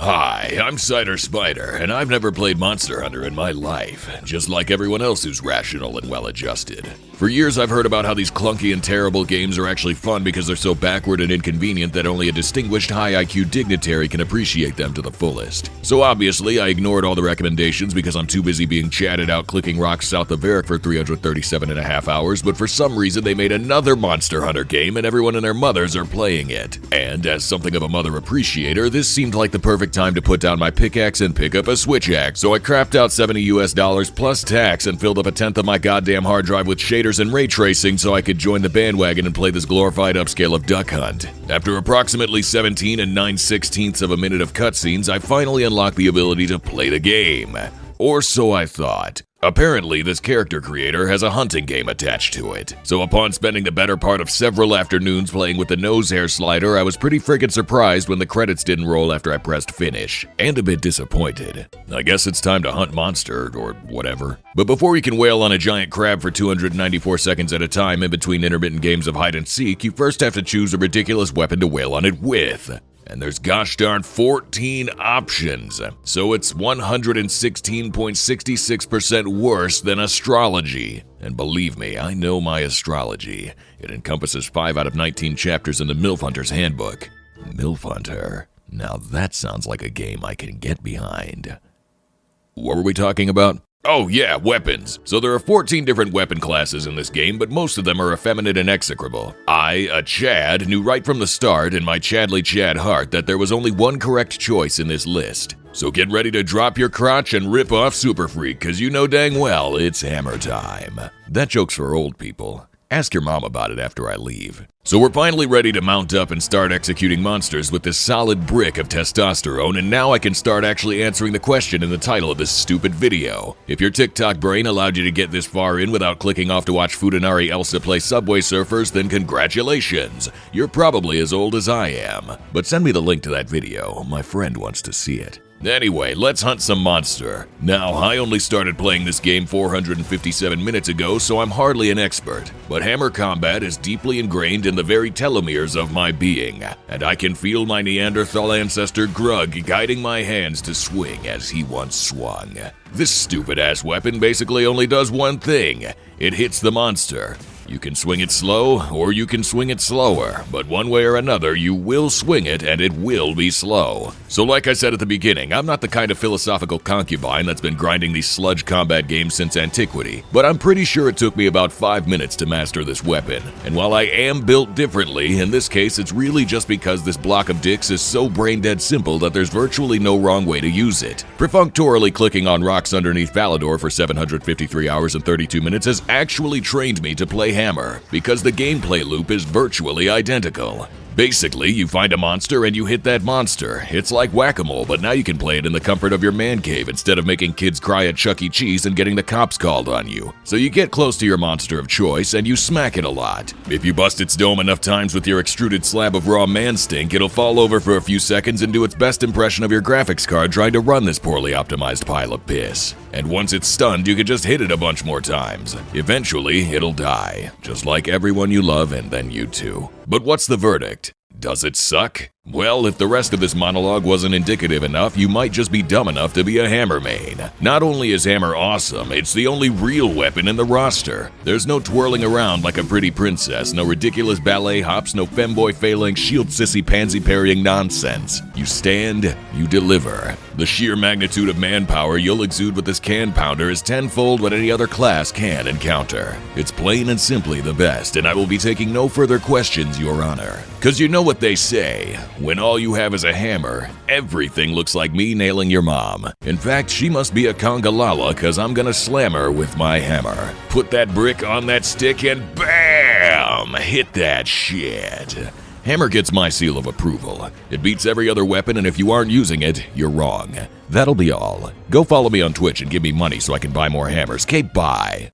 Hi, I'm Cider Spider, and I've never played Monster Hunter in my life, just like everyone else who's rational and well-adjusted. For years I've heard about how these clunky and terrible games are actually fun because they're so backward and inconvenient that only a distinguished high IQ dignitary can appreciate them to the fullest. So obviously I ignored all the recommendations because I'm too busy being chatted out clicking rocks south of Varric for 337.5 hours, but for some reason they made another Monster Hunter game and everyone and their mothers are playing it. And as something of a mother appreciator, this seemed like the perfect time to put down my pickaxe and pick up a Switch axe, so I crapped out $70 plus tax and filled up a tenth of my goddamn hard drive with shaders and ray tracing so I could join the bandwagon and play this glorified upscale of Duck Hunt. After approximately 17 and 9/16 of a minute of cutscenes, I finally unlocked the ability to play the game. Or so I thought. Apparently, this character creator has a hunting game attached to it. So upon spending the better part of several afternoons playing with the nose hair slider, I was pretty freaking surprised when the credits didn't roll after I pressed finish, and a bit disappointed. I guess it's time to hunt monster, or whatever. But before you can wail on a giant crab for 294 seconds at a time in between intermittent games of hide and seek, you first have to choose a ridiculous weapon to wail on it with. And there's gosh darn 14 options, so it's 116.66% worse than astrology. And believe me, I know my astrology. It encompasses 5 out of 19 chapters in the MILF Hunter's Handbook. MILF Hunter. Now that sounds like a game I can get behind. What were we talking about? Oh yeah, weapons. So there are 14 different weapon classes in this game, but most of them are effeminate and execrable. I, a Chad, knew right from the start in my Chadly Chad heart that there was only one correct choice in this list. So get ready to drop your crotch and rip off Super Freak, cause you know dang well it's hammer time. That joke's for old people. Ask your mom about it after I leave. So we're finally ready to mount up and start executing monsters with this solid brick of testosterone, and now I can start actually answering the question in the title of this stupid video. If your TikTok brain allowed you to get this far in without clicking off to watch Futanari Elsa play Subway Surfers, then congratulations! You're probably as old as I am. But send me the link to that video, my friend wants to see it. Anyway, let's hunt some monster. Now, I only started playing this game 457 minutes ago, so I'm hardly an expert. But hammer combat is deeply ingrained in the very telomeres of my being, and I can feel my Neanderthal ancestor Grug guiding my hands to swing as he once swung. This stupid-ass weapon basically only does one thing. It hits the monster. You can swing it slow, or you can swing it slower, but one way or another, you will swing it and it will be slow. So like I said at the beginning, I'm not the kind of philosophical concubine that's been grinding these sludge combat games since antiquity, but I'm pretty sure it took me about 5 minutes to master this weapon. And while I am built differently, in this case it's really just because this block of dicks is so brain-dead simple that there's virtually no wrong way to use it. Perfunctorily clicking on rocks underneath Falador for 753 hours and 32 minutes has actually trained me to play hammer, because the gameplay loop is virtually identical. Basically, you find a monster and you hit that monster. It's like whack-a-mole, but now you can play it in the comfort of your man cave instead of making kids cry at Chuck E. Cheese and getting the cops called on you. So you get close to your monster of choice and you smack it a lot. If you bust its dome enough times with your extruded slab of raw man stink, it'll fall over for a few seconds and do its best impression of your graphics card trying to run this poorly optimized pile of piss. And once it's stunned, you can just hit it a bunch more times. Eventually, it'll die, just like everyone you love and then you too. But what's the verdict? Does it suck? Well, if the rest of this monologue wasn't indicative enough, you might just be dumb enough to be a hammer main. Not only is hammer awesome, it's the only real weapon in the roster. There's no twirling around like a pretty princess, no ridiculous ballet hops, no femboy phalanx shield sissy pansy parrying nonsense. You stand, you deliver. The sheer magnitude of manpower you'll exude with this can pounder is tenfold what any other class can encounter. It's plain and simply the best, and I will be taking no further questions, Your Honor. 'Cause you know what they say. When all you have is a hammer, everything looks like me nailing your mom. In fact, she must be a conga lala, cause I'm gonna slam her with my hammer. Put that brick on that stick and BAM! Hit that shit. Hammer gets my seal of approval. It beats every other weapon, and if you aren't using it, you're wrong. That'll be all. Go follow me on Twitch and give me money so I can buy more hammers. Okay, bye.